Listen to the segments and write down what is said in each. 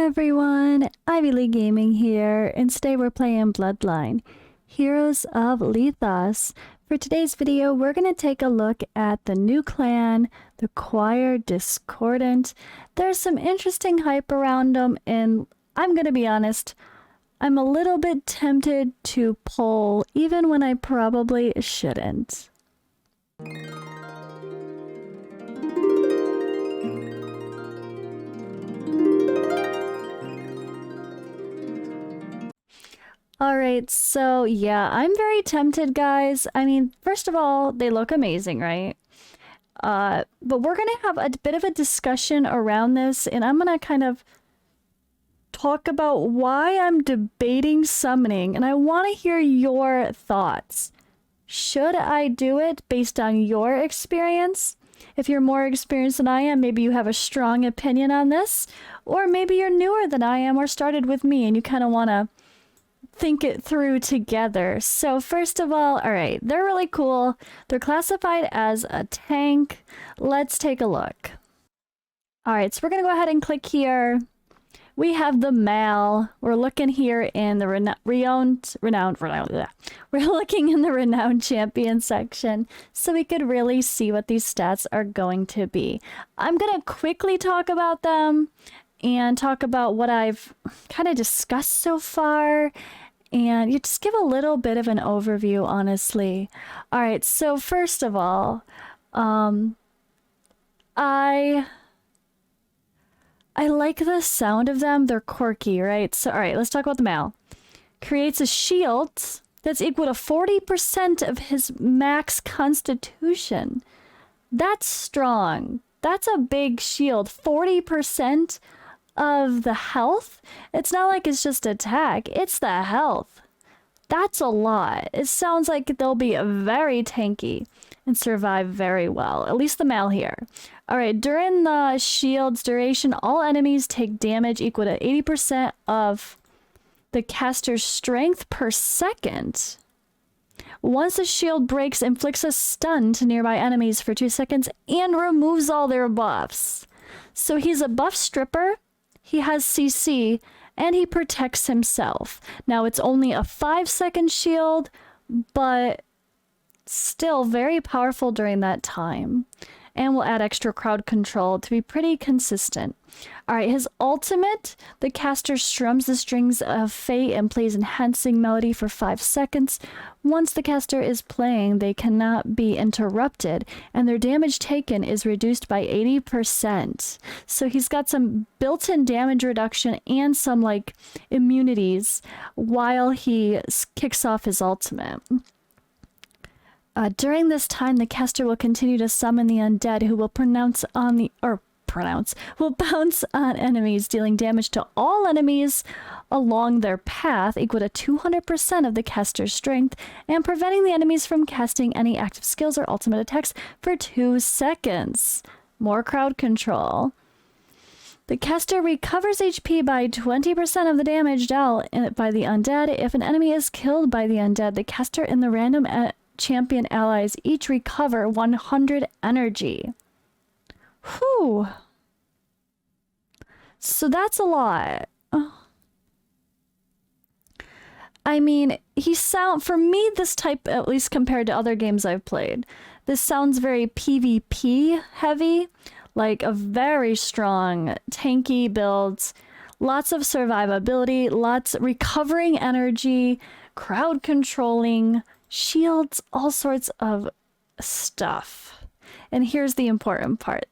everyone, Ivy League Gaming here, and today we're playing Bloodline, Heroes of Lithas. For today's video, we're going to take a look at the new clan, the Choir Discordant. There's some interesting hype around them, and I'm going to be honest, I'm a little bit tempted to pull, even when I probably shouldn't. Alright, so yeah, I'm very tempted, guys. I mean, first of all, they look amazing, right? But we're gonna have a bit of a discussion around this, and I'm gonna kind of talk about why I'm debating summoning, and I want to hear your thoughts. Should I do it based on your experience? If you're more experienced than I am, maybe you have a strong opinion on this, or maybe you're newer than I am or started with me and you kind of want to think it through together. So first of all right, they're really cool. They're classified as a tank. Let's take a look. Alright, so we're gonna go ahead and click here. We have the Mal. We're looking here in the renowned. We're looking in the renowned champion section, so we could really see what these stats are going to be. I'm gonna quickly talk about them and talk about what I've kind of discussed so far, and you just give a little bit of an overview, honestly. All right, so first of all, I like the sound of them. They're quirky, right? So, all right, let's talk about the Mal. Creates a shield that's equal to 40% of his max constitution. That's strong. That's a big shield. 40% of the health? It's not like it's just attack, it's the health. That's a lot. It sounds like they'll be very tanky and survive very well, at least the Mal here. Alright, during the shield's duration, all enemies take damage equal to 80% of the caster's strength per second. Once the shield breaks, inflicts a stun to nearby enemies for 2 seconds and removes all their buffs. So he's a buff stripper. He has CC, and he protects himself. Now, it's only a 5-second shield, but still very powerful during that time. And will add extra crowd control to be pretty consistent. Alright, his ultimate, the caster strums the strings of fate and plays enhancing melody for 5 seconds. Once the caster is playing, they cannot be interrupted, and their damage taken is reduced by 80%. So he's got some built-in damage reduction and some like immunities while he kicks off his ultimate. During this time, the caster will continue to summon the undead, who will bounce on enemies, dealing damage to all enemies along their path, equal to 200% of the caster's strength, and preventing the enemies from casting any active skills or ultimate attacks for 2 seconds. More crowd control. The caster recovers HP by 20% of the damage dealt by the undead. If an enemy is killed by the undead, the caster and the random champion allies each recover 100 energy. Whew. So that's a lot. I mean, for me, this type, at least compared to other games I've played, this sounds very PvP heavy, like a very strong tanky builds, lots of survivability, lots recovering energy, crowd controlling, shields, all sorts of stuff. And here's the important part.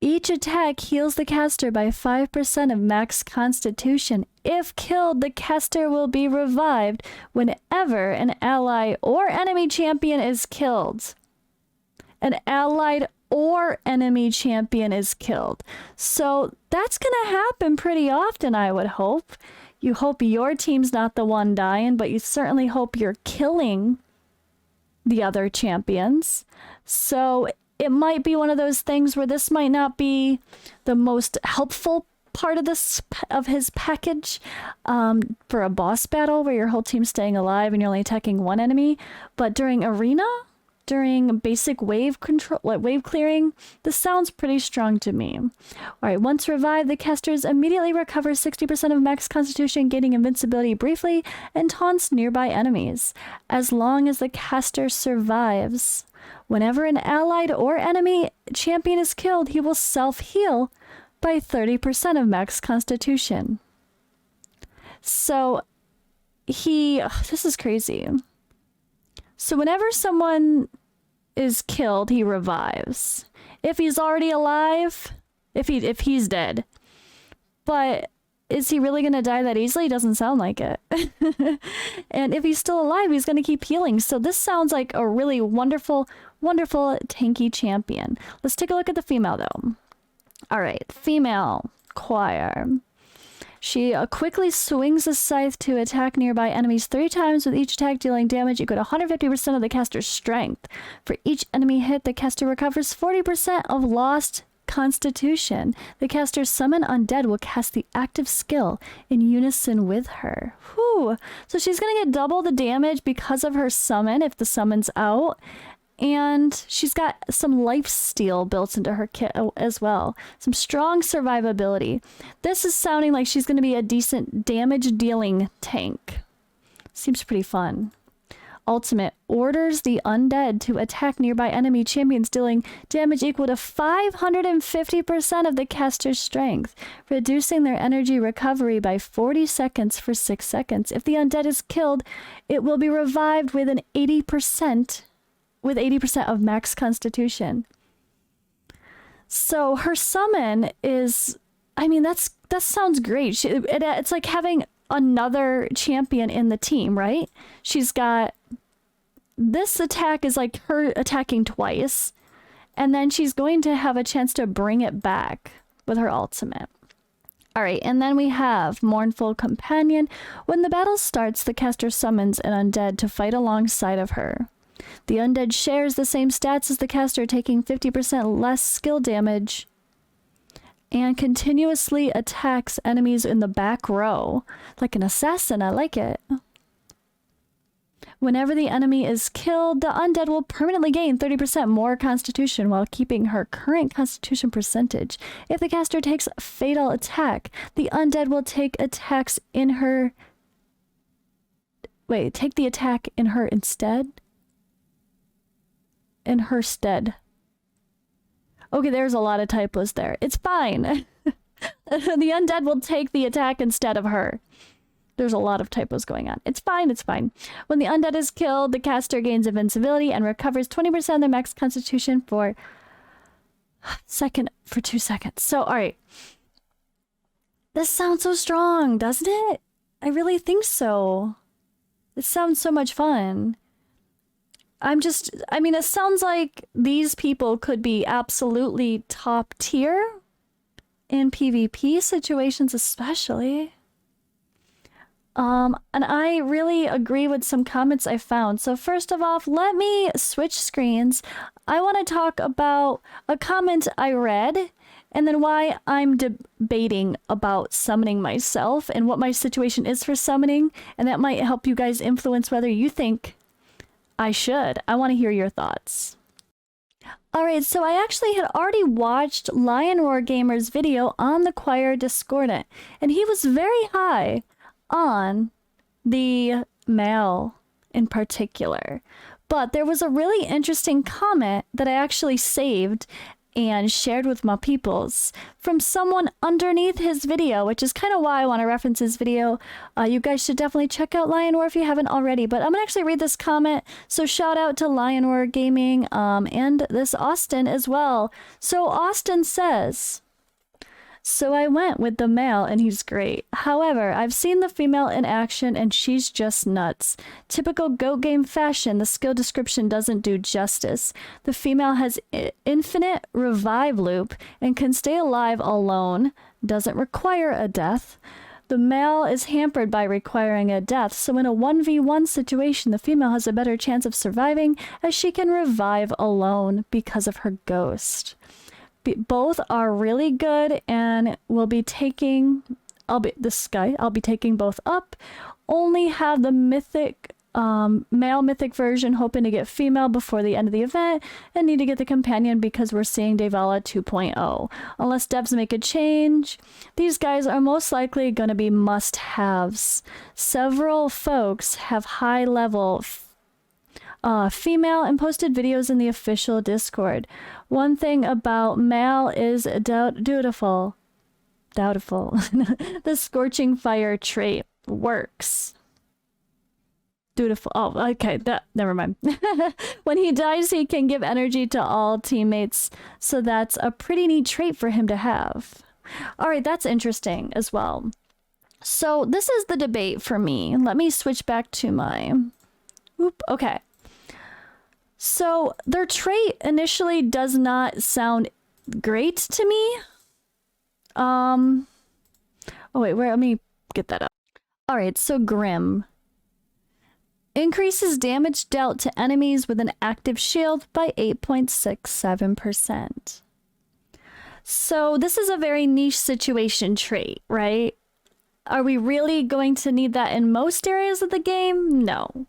Each attack heals the caster by 5% of max constitution. If killed, the caster will be revived whenever an ally or enemy champion is killed. An allied or enemy champion is killed. So that's gonna happen pretty often, I would hope. You hope your team's not the one dying, but you certainly hope you're killing the other champions. So it might be one of those things where this might not be the most helpful part of his package for a boss battle where your whole team's staying alive and you're only attacking one enemy. But during arena, during basic wave control, like wave clearing. This sounds pretty strong to me. All right, once revived, the casters immediately recover 60% of max constitution, gaining invincibility briefly, and taunts nearby enemies. As long as the caster survives, whenever an allied or enemy champion is killed, he will self-heal by 30% of max constitution. So this is crazy. So whenever someone is killed, he revives. If he's already alive, if he's dead. But is he really going to die that easily? Doesn't sound like it. And if he's still alive, he's going to keep healing. So this sounds like a really wonderful, wonderful tanky champion. Let's take a look at the female though. All right, female choir. She quickly swings a scythe to attack nearby enemies 3 times, with each attack dealing damage equal to 150% of the caster's strength. For each enemy hit, the caster recovers 40% of lost constitution. The caster's summon undead will cast the active skill in unison with her. Whew. So she's going to get double the damage because of her summon if the summon's out. And she's got some lifesteal built into her kit as well. Some strong survivability. This is sounding like she's going to be a decent damage dealing tank. Seems pretty fun. Ultimate orders the undead to attack nearby enemy champions, dealing damage equal to 550% of the caster's strength, reducing their energy recovery by 40 seconds for 6 seconds. If the undead is killed, it will be revived with 80% of max constitution. So her summon is, I mean, that sounds great. It's like having another champion in the team, right? She's got, this attack is like her attacking twice, and then she's going to have a chance to bring it back with her ultimate. All right, and then we have Mournful Companion. When the battle starts, the caster summons an undead to fight alongside of her. The undead shares the same stats as the caster, taking 50% less skill damage, and continuously attacks enemies in the back row. Like an assassin, I like it. Whenever the enemy is killed, the undead will permanently gain 30% more constitution while keeping her current constitution percentage. If the caster takes a fatal attack, the undead will take attacks in her... Wait, take the attack in her instead? In her stead. Okay, there's a lot of typos there. It's fine. The undead will take the attack instead of her. There's a lot of typos going on. It's fine, it's fine. When the undead is killed, the caster gains invincibility and recovers 20% of their max constitution for 2 seconds. So, alright. This sounds so strong, doesn't it? I really think so. It sounds so much fun. I mean, it sounds like these people could be absolutely top tier in PvP situations especially. And I really agree with some comments I found. So first of all, let me switch screens. I want to talk about a comment I read and then why I'm debating about summoning myself and what my situation is for summoning. And that might help you guys influence whether you think I should. I want to hear your thoughts. Alright, so I actually had already watched Lion Roar Gamer's video on the Choir Discordant, and he was very high on the male in particular. But there was a really interesting comment that I actually saved and shared with my peoples from someone underneath his video, which is kind of why I want to reference his video. You guys should definitely check out Lion Roar if you haven't already, but I'm gonna actually read this comment. So shout out to Lion Roar Gaming and this Austin as well. So Austin says, so I went with the male and he's great. However, I've seen the female in action and she's just nuts. Typical GOAT game fashion, the skill description doesn't do justice. The female has infinite revive loop and can stay alive alone, doesn't require a death. The male is hampered by requiring a death, so in a 1v1 situation, the female has a better chance of surviving as she can revive alone because of her ghost. Both are really good, and we'll be taking, I'll be taking both up. Only have the mythic male mythic version, hoping to get female before the end of the event, and need to get the companion because we're seeing Devala 2.0. Unless devs make a change, these guys are most likely going to be must-haves. Several folks have high-level female and posted videos in the official Discord. One thing about male is doubtful. The scorching fire trait works. Dutiful. Oh, okay. Never mind. When he dies, he can give energy to all teammates. So that's a pretty neat trait for him to have. All right, that's interesting as well. So this is the debate for me. Let me switch back to my... Oop, okay. So their trait initially does not sound great to me. Oh wait, let me get that up. All right, so Grim. Increases damage dealt to enemies with an active shield by 8.67%. So this is a very niche situation trait, right? Are we really going to need that in most areas of the game? No.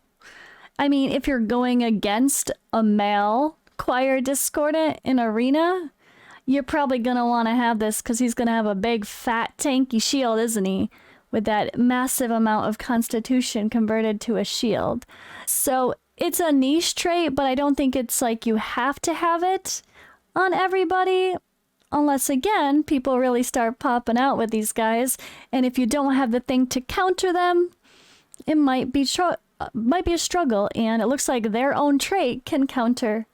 I mean, if you're going against a male choir discordant in arena, you're probably going to want to have this because he's going to have a big fat tanky shield, isn't he? With that massive amount of constitution converted to a shield. So it's a niche trait, but I don't think it's like you have to have it on everybody. Unless, again, people really start popping out with these guys. And if you don't have the thing to counter them, it might be a struggle. And it looks like their own trait can counter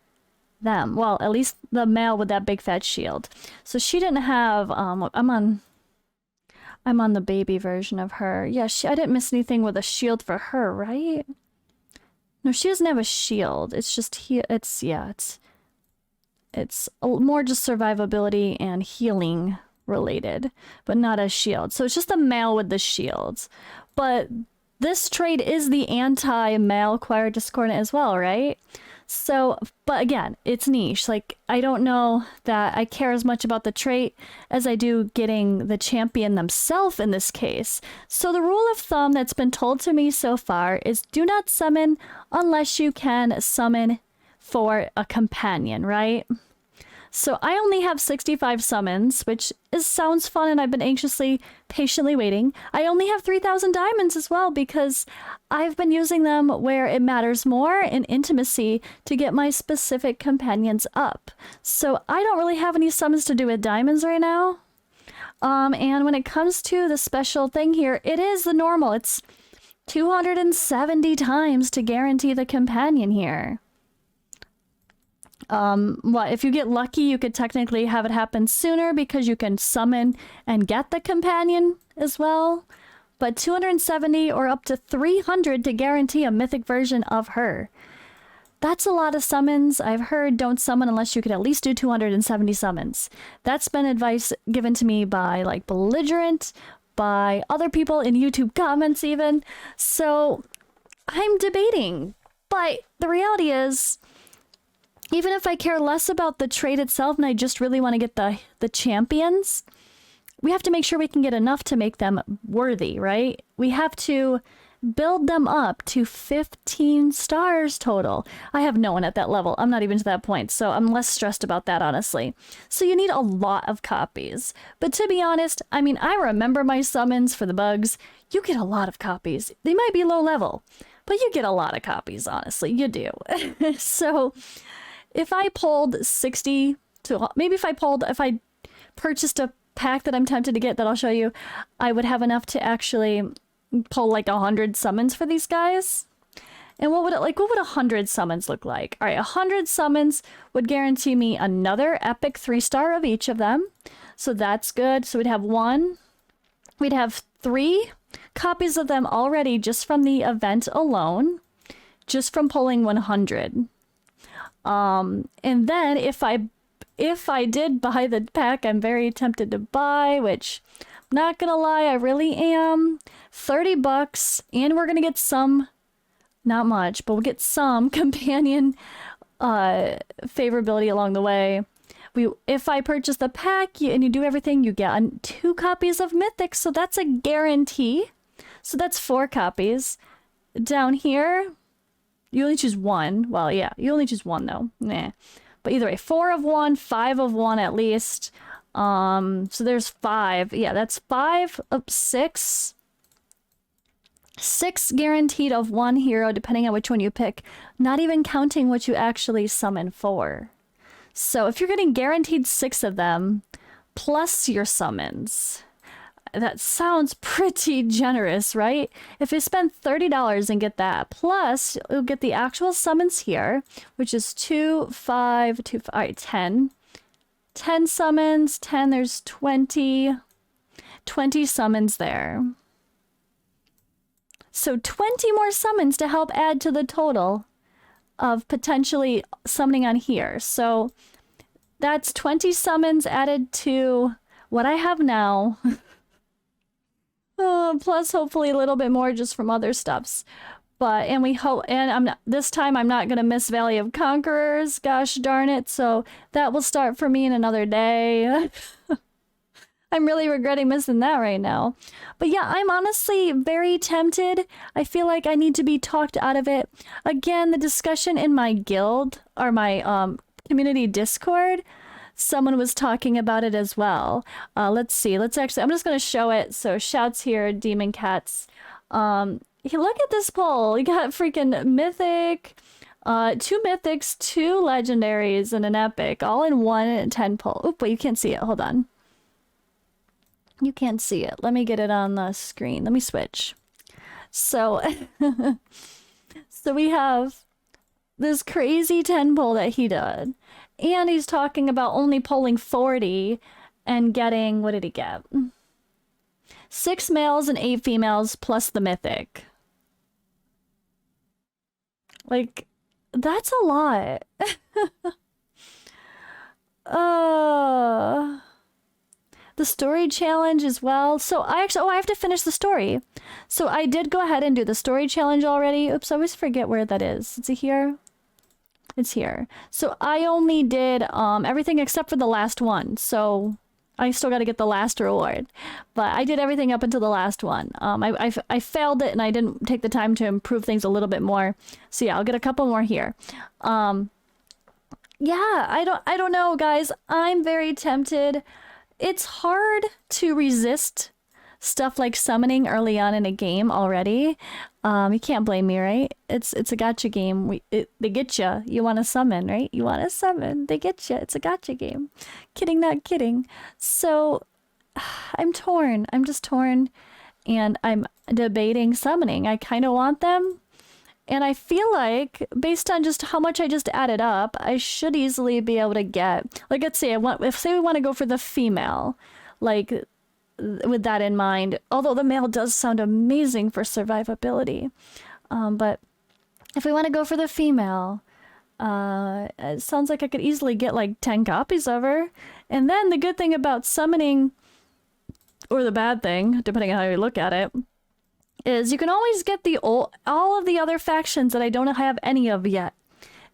them. Well, at least the male with that big fat shield. So she didn't have... I'm on the baby version of her. Yeah, I didn't miss anything with a shield for her, right? No, she doesn't have a shield. It's just it's more just survivability and healing related, but not a shield. So it's just a male with the shields. But this trait is the anti-male choir discordant as well, right? So, but again, it's niche. Like, I don't know that I care as much about the trait as I do getting the champion themselves in this case. So the rule of thumb that's been told to me so far is do not summon unless you can summon for a companion, right? So I only have 65 summons, which sounds fun, and I've been patiently waiting. I only have 3,000 diamonds as well because I've been using them where it matters more in intimacy to get my specific companions up. So I don't really have any summons to do with diamonds right now. And when it comes to the special thing here, it is the normal. It's 270 times to guarantee the companion here. If you get lucky, you could technically have it happen sooner because you can summon and get the companion as well. But 270 or up to 300 to guarantee a mythic version of her. That's a lot of summons. I've heard don't summon unless you could at least do 270 summons. That's been advice given to me by like Belligerent, by other people in YouTube comments even. So I'm debating. But the reality is, even if I care less about the trait itself and I just really want to get the champions, we have to make sure we can get enough to make them worthy, right? We have to build them up to 15 stars total. I have no one at that level. I'm not even to that point, so I'm less stressed about that, honestly. So you need a lot of copies. But to be honest, I mean, I remember my summons for the bugs. You get a lot of copies. They might be low level, but you get a lot of copies, honestly. You do. So... if I pulled 60 to maybe if I purchased a pack that I'm tempted to get that I'll show you, I would have enough to actually pull like 100 summons for these guys. And what would 100 summons look like? All right, 100 summons would guarantee me another epic 3-star of each of them. So that's good. So we'd have 3 copies of them already just from the event alone, just from pulling 100. And then if I did buy the pack I'm very tempted to buy, which I'm not gonna lie, I really am, $30, and we're gonna get some, not much, but we'll get some companion favorability along the way. If I purchase the pack and you do everything, you get 2 copies of Mythic, so that's a guarantee. So that's 4 copies. Down here, You only choose one. Well, yeah, you only choose one though. Nah. But either way, 4 of one, 5 of one at least. So there's 5. Yeah, that's 5 of 6. 6 guaranteed of one hero, depending on which one you pick. Not even counting what you actually summon for. So if you're getting guaranteed 6 of them, plus your summons, that sounds pretty generous, right? If you spend $30 and get that, plus you'll get the actual summons here, which is 2, 5, 2, 5, all right, 10. 10 summons, 10, there's 20. 20 summons there. So 20 more summons to help add to the total of potentially summoning on here. So that's 20 summons added to what I have now. Plus hopefully a little bit more just from other stuffs. But, and we hope, and this time I'm not going to miss Valley of Conquerors. Gosh darn it. So that will start for me in another day. I'm really regretting missing that right now. But yeah, I'm honestly very tempted. I feel like I need to be talked out of it. Again, the discussion in my guild or my community Discord, someone was talking about it as well. Let's see. Let's actually, I'm just going to show it. So shouts here, Demon Cats. Look at this poll. You got freaking mythic, 2 mythics, 2 legendaries, and an epic, all in 1 10 poll. Oop, wait, you can't see it. Hold on. You can't see it. Let me get it on the screen. Let me switch. So, so we have this crazy 10 poll that he did. And he's talking about only polling 40 and getting, what did he get? 6 males and 8 females plus the mythic. Like, that's a lot. The story challenge as well. So I actually, I have to finish the story. So I did go ahead and do the story challenge already. Oops, I always forget where that is. Is it here? It's here. So I only did everything except for the last one. So I still got to get the last reward. But I did everything up until the last one. I failed it and I didn't take the time to improve things a little bit more. So yeah, I'll get a couple more here. Yeah, I don't know, guys. I'm very tempted. It's hard to resist stuff like summoning early on in a game already. You can't blame me, right? It's a gacha game. They get you. You want to summon, right? You want to summon. They get you. It's a gacha game. Kidding, not kidding. So I'm torn. I'm just torn. And I'm debating summoning. I kind of want them. And I feel like, based on just how much I just added up, I should easily be able to get, like, let's say say we want to go for the female, like, with that in mind, although the male does sound amazing for survivability. But if we want to go for the female, it sounds like I could easily get like 10 copies of her. And then the good thing about summoning, or the bad thing, depending on how you look at it, is you can always get all of the other factions that I don't have any of yet.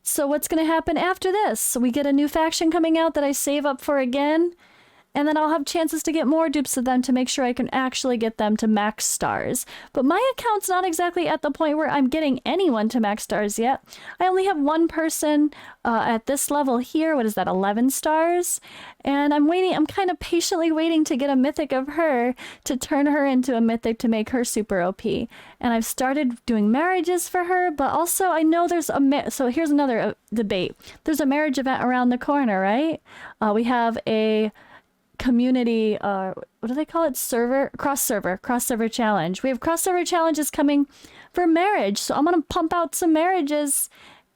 So what's going to happen after this? So we get a new faction coming out that I save up for again, and then I'll have chances to get more dupes of them to make sure I can actually get them to max stars. But my account's not exactly at the point where I'm getting anyone to max stars yet. I only have one person at this level here. What is that, 11 stars? And I'm waiting, I'm kind of patiently waiting to get a mythic of her to turn her into a mythic to make her super OP. And I've started doing marriages for her, but also I know there's so here's another debate. There's a marriage event around the corner, right? We have a community, what do they call it? Cross server challenge. We have cross server challenges coming for marriage. So I'm going to pump out some marriages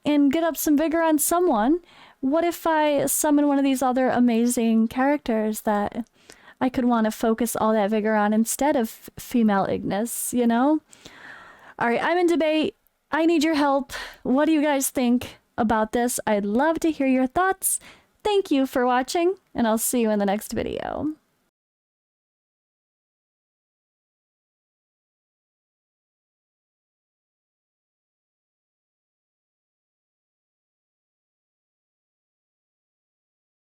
and get up some vigor on someone. What if I summon one of these other amazing characters that I could want to focus all that vigor on instead of female Ignis, you know? All right, I'm in debate. I need your help. What do you guys think about this? I'd love to hear your thoughts. Thank you for watching, and I'll see you in the next video.